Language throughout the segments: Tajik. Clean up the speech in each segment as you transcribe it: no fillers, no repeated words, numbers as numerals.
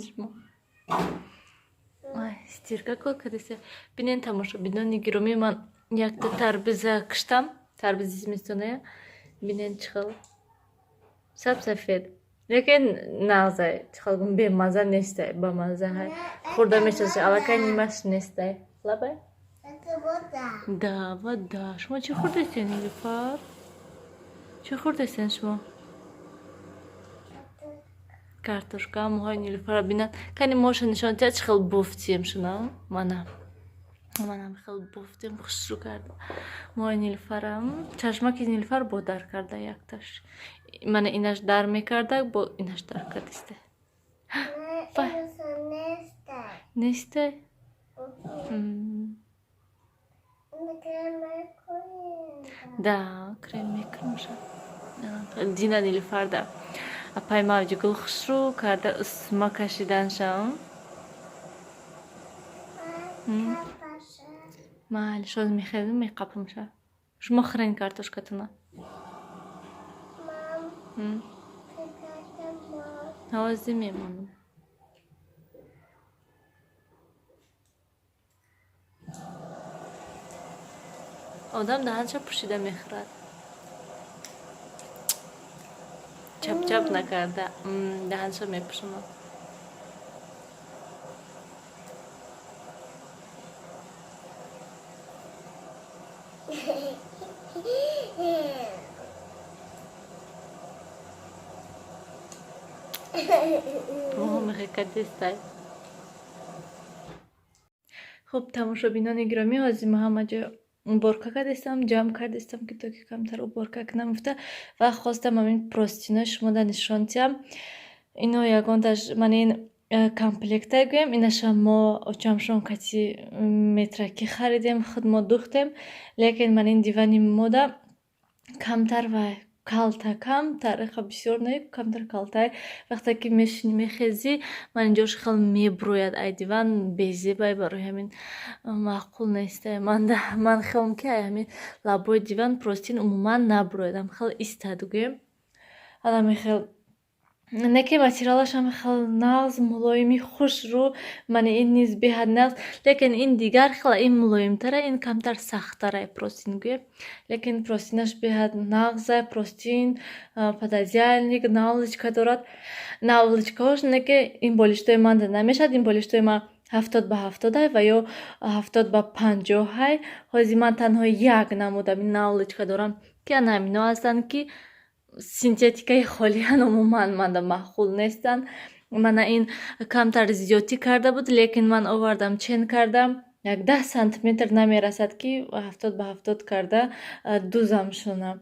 شما стирка кадесе бинен тамошобинон гироми ман якта тарбиза киштам тарбиз зимистоная бинен чихал сабсафед лекин нағзай чихалгун бемаза нестай ба маза ҳай хурда мешаша алакай нимаш нестай лабай да вода шумо чӣ хурдесен нилуфар чӣ хурдесен шумо картошка моҳои нилуфара бинан кани моша нишонтия чӣ хел буфтем шуна манам хел буфтем хушрӯ карда моҳои нилуфарам чашмаки нилуфар бо дар карда якташ мана инаш дар мекарда бо инаш дар кардисте несте да крем мекунуша дина нилуфарда апай мавҷи гул хушрӯ карда усма кашиданшам майли шоз мехезим меқапамша шумо хирен картошкатуна ҳозӣ мемонам одам даҳанша пӯшида мехӯрад чап накарда даҳанша мепӯшонад хуб тамошобинони гиромӣ ҳозир ма ҳама ҷо уборка кардистам ҷамъ кардистам ки то ки камтар уборка намуфта ва хостам ҳамин простинои шумода нишонтиям ино ягонташ ман ин комплектае гӯем инаша мо очамшон кати метраки харидем худ мо духтем лекин ман ин дивани мода камтар ва калта камтар бисёр не камтар калтай вақте ки мешини мехезӣ ман инҷош хел мебурӯяд ай диван безебай барои ҳамин маъқул несте ман хелам ки ай ҳамин лабои диван простин умуман набурӯядам хел истад гӯем алами хел неки материалашам хел нағз мулоими хушрӯ мани ин низ беҳад нағз лекин ин дигар хела ин мулоимтара ин камтар сахттара простин гӯем лекин простинаш беҳад нағза простин пододеяльник наволочка дорад наволочкаҳош неки ин болиштои манда намешад ин болиштои ман 70/70 ва ё 70/50 ҳозир ман танҳо як намудам ин наволочка дорам ки ана ҳамино ҳастанд ки синтетикаи холиян умуман манда маъқул нестанд мана ин камтар зиёдӣ карда буд лекин ман овардам чен кардам як 10 сантиметр намерасад ки 70/70 карда дузам шунам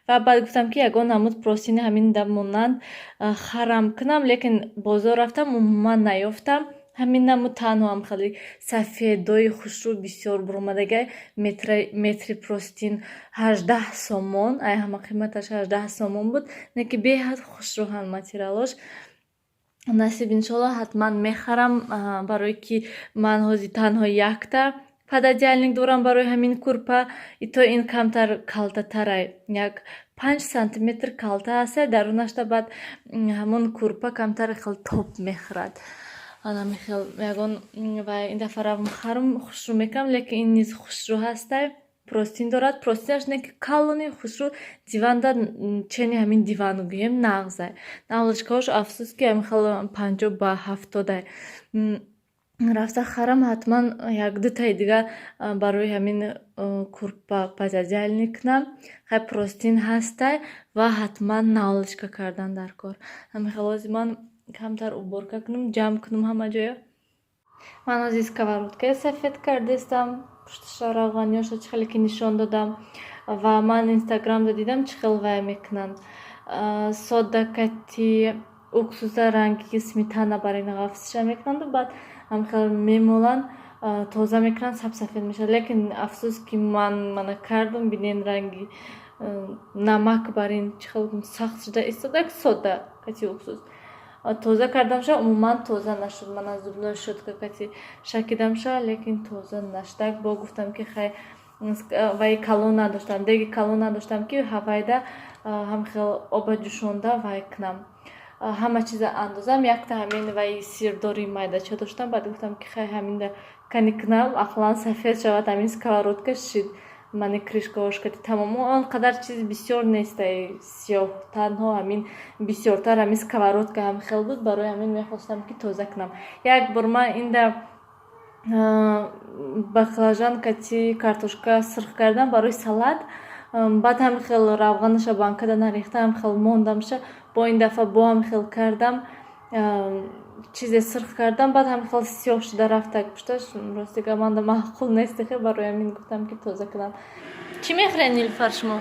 ва баъд гуфтам ки ягон намуд простини ҳаминда монанд харам кунам лекин бозор рафтам умуман наёфтам ҳамин намуд танҳоам хеле сафедои хушрӯ бисёр буромадагай метри простин 18 сомон ай ҳама қиматаш 18 сомон буд неки беҳад хушрӯҳанд материалош насиб иншолло ҳатман мехарам барое ки ман ҳозир танҳо якта пододеяльник дорам барои ҳамин курпа ито ин камтар калтатарай як 5 сантиметр калта ҳастае дарунашда баъд ҳамон курпа камтар хел топ мехӯрад алами хел ягон ва ин дафъа равм харм хушрӯ мекунам лекин ин низ хушрӯ ҳастае простин дорад простинаш неки калони хушрӯ диванда чени ҳамин дивану гӯем нағзай наволочкаҳош афсӯс ки ҳамин хел 50/70 рафта харам ҳатман як дутаи дигар барои ҳамин курпа пододеяльник кунам хай простин ҳастае ва ҳатман наволочка кардан дар кор ҳамин хел ҳозир ман камтар уборка кунам ҷамъ кунам ҳама ҷоя ман ҳозир сковородкаи сафед кардистам пушташа равғаниёша чӣ хеле ки нишон додам ва ман инстаграмда дидам чӣ хел вай мекунанд сода кати уксуса ранги сметана барои ғафсиша мекунанду баъд ҳам хел мемоланд тоза мекунанд сабсафед мешавад лекин афсӯс ки мана кардам бинен ранги намак бар ин чӣ хел сахт шуда истода сода кати уксус тоза кардамша умуман тоза нашуд ман аз зубной щётка кати шакидамша лекин тоза нашуд бо гуфтам ки хай вай калон надоштам деги калон надоштам ки ҳавайда ҳам хел оба ҷӯшонда вай кунам ҳама чиза андозам. Якта ҳамин ваи сирдори майдача доштам. Баъд гуфтам ки хай ҳаминда кани кунам ақлан сафед шавад. ҳамин сковородка шид мани кришкаош кади тамомо он қадар чизи бисёр нестай сиёҳ танҳо ҳамин бисёртар ҳамин сковородка ҳам хел буд. барои ҳамин мехостам ки тоза кунам. Як бор ман инда баклажан кати картошка сирх кардам барои салат. баъд ҳам хел равғанаша банкада нарехта ҳам хел мондамша бо ин дафъа бо ҳам хел кардам чизе сирх кардам. баъд ҳам хел сиёҳ шуда рафтак пушташ. ростига манда маъқул нест барои ҳамин гуфтам ки тоза кунам. чӣ мехӯред Нилуфар шумо?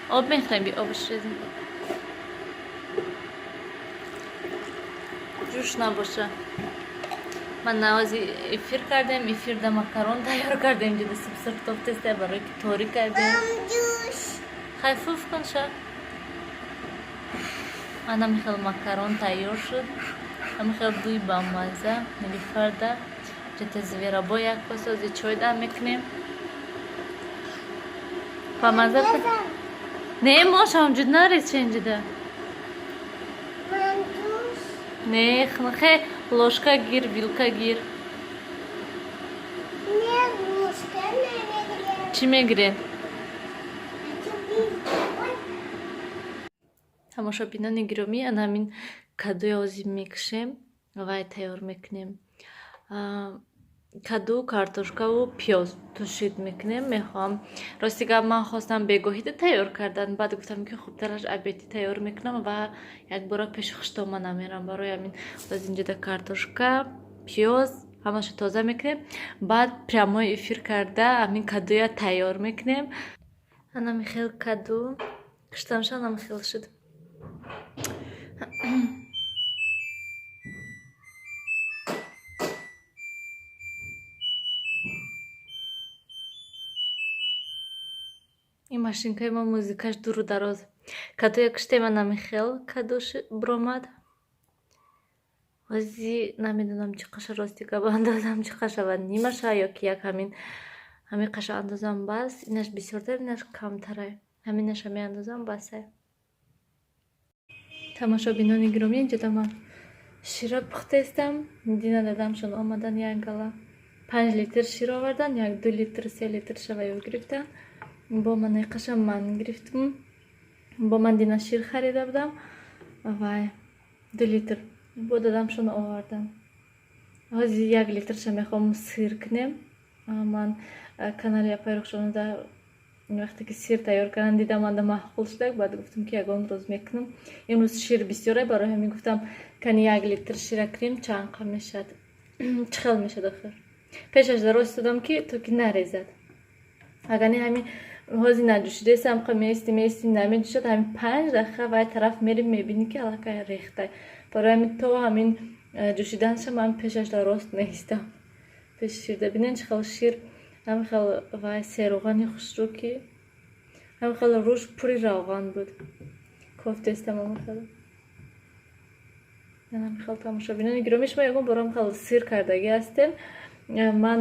об мехӯрем. би обш резем. ҷӯш набоша. ман навози эфир кардем. эфирда макарон тайёр кардем. ҷуда сибсир тофтеста барои ки торӣ кардем. хай фуф кун ша. ана михел макарон тайёр шуд. ҳамихел бӯи бамаза. Нилуфарда ҷата зверабо як косази чой дам мекунем. бамаза кун. не мошам ҷуд нарез ченҷида. не хе ложка гир вилка гир. чӣ мегиред? тамошобинони гиромӣ ана ҳамин кадуи озӣ мекушем вай тайёр мекунем. каду картошкаву пиёз тушид мекунем. мехоҳам ростига ман хостам бегоҳида тайёр кардан. баъд гуфтам ки хубтараш обеди тайёр мекунам ва якбора пеши хуштома намерам. барои ҳамин озинҷида картошка пиёз ҳамаша тоза мекунем. баъд прямои эфир карда ҳамин кадуя тайёр мекунем. ана михел каду куштамша ана михел шуд. ин машинкаи мо музикаш дуру дароз. кадуя куштем ана михел каду биромад. ози намедонам чӣ қаша ростига баандозам чӣ қаша ва нимаша ё ки як ҳамин қаша андозам бас. инаш бисёртар инаш камтарай. ҳаминаша меандозам басай. тамошобинони гиромӣ инҷода ман шира пухтестам. дина дадамшон омадан як гала 5 литр шир овардан. як 2 литр 3 литр шаваё гирифтан. бо ман қаша ман гирифтам. бо ман дина шир харида будам вай 2 литр бо дадамшон овардан. ҳози 1 литрша мехоҳам сир кунем. ман канали Апайрухшонода вақте ки сир тайёр кардам дидам анда маъқул шудак. баъд гуфтам ки ягон рӯз мекунам. имрӯз шир бисёре барои ҳамин гуфтам кани 1 литр шира кунем чанқа мешад. чӣ хел мешад охир. пешаш дароз истодам ки то ки нарезад. агар не ҳамин ҳози наҷӯшидасам меисти намеҷӯшад ҳамин 5 дақиқа вай тараф мерим мебинӣ ки аллакай рехтай. барои ҳамин то ҳамин ҷӯшиданша ман пешаш дарост меистам. пеши ширда бинен чӣ хел шир ҳамин хел вай сероғани хушрӯки ҳамин хел рӯш пури равған буд. кофтестам ҳамин хел. ҳамин хел тамошобинони гиромӣ шумо ягон бор ҳамин хел сир кардагӣ ҳастем. ман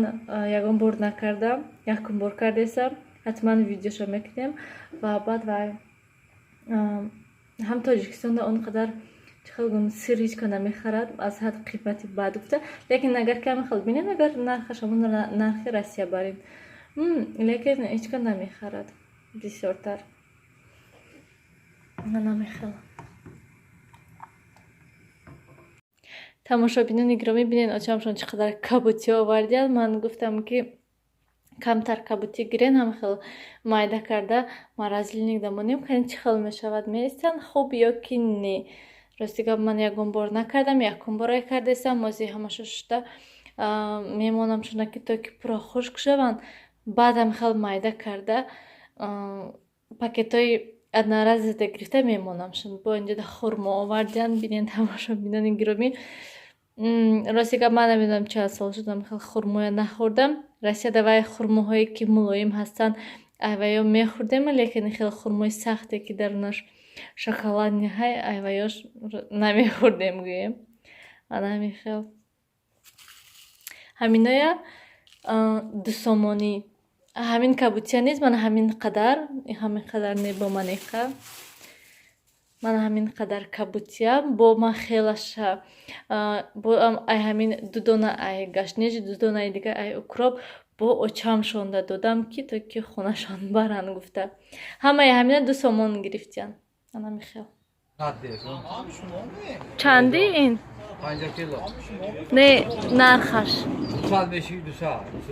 ягон бор накардам. якум бор кардесам. ҳатман видеоша мекунем ва баъд вай ҳам тоҷикистонда он қадар чӣ хел гум сир ҳеҷ кана мехарад аз ҳад қимати бад гуфта. лекин агар ки ҳамин хел бинед агар нархаш ҳамон нархи Россия барин лекин ҳеҷ кана намехарад бисёртар. намехел. тамошобинони гиромӣ бинед очамшон чӣ қадар кабутӣ овардиянд. ман гуфтам ки камтар кабутӣ гирен ҳам хел майда карда маразлиник дамонем кани чӣ хел мешавад меистанд хуб ё ки не. ростига ман ягон бор накардам. якум борае кардесам. ози ҳамаша шуда мемонам шунаки то ки пура хушк шаванд. баъд ҳам хел майда карда пакетҳои одноразове гирифта мемонамшон. бо инҷода хурмо овардиянд. бинед тамошобинони гиромӣ. ростига ман намедонам чанд сол шуд ҳам хел хурмоя нахӯрдам. Россияда вай хурмоҳое ки мулоим ҳастанд айваё мехӯрдем. лекин хел хурмои сахте ки дарунаш шоколад ниҳай айваёш намехӯрдем гӯем. ана ҳамин хел ҳаминоя дусомонӣ ҳамин кабутия нест. ман ҳамин қадар не бо манеқа من همین قدر کبوتیم با من خیلیش با ای همین دودونه ای گشنیج دودونه دیگه ای اکراب با اوچام شونده دادم که تا که خونشان برن گفته همه همین دو سامان گرفتین انا میخوام چندی این 50 کیلو نه نرخش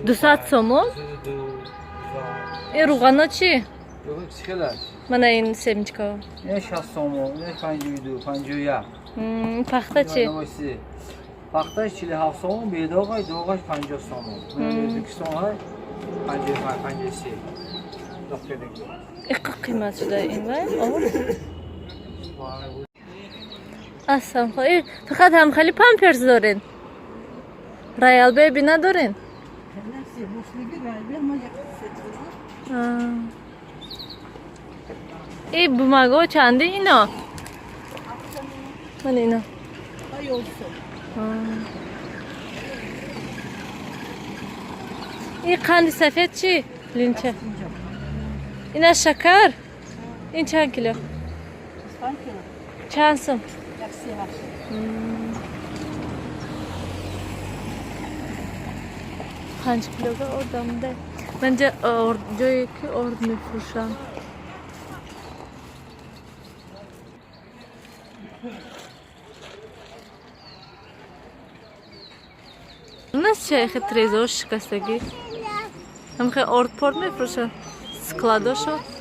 200 سومون این روغنا چی من این سمچکا این 60 سومون این 52 51 پخته چی پختهش 47 سومون بیداغای دوغاش 50 سومون ازبکستان 55 53 این قیمت شده این وای اصلا خواهی فقط هم خیلی پامپرز دارین رایال بیبی ندارین این بومگا چنده اینا من اینا این قند سفید چی؟ لینچه اینا شکر این چند کیلو؟ چند سم؟ 5 کیلوگرم آردم ده bence جایی که آرد میفروشن нас чайхи трезор шикастаги. Там хай орд порт мефрошан. Складошо.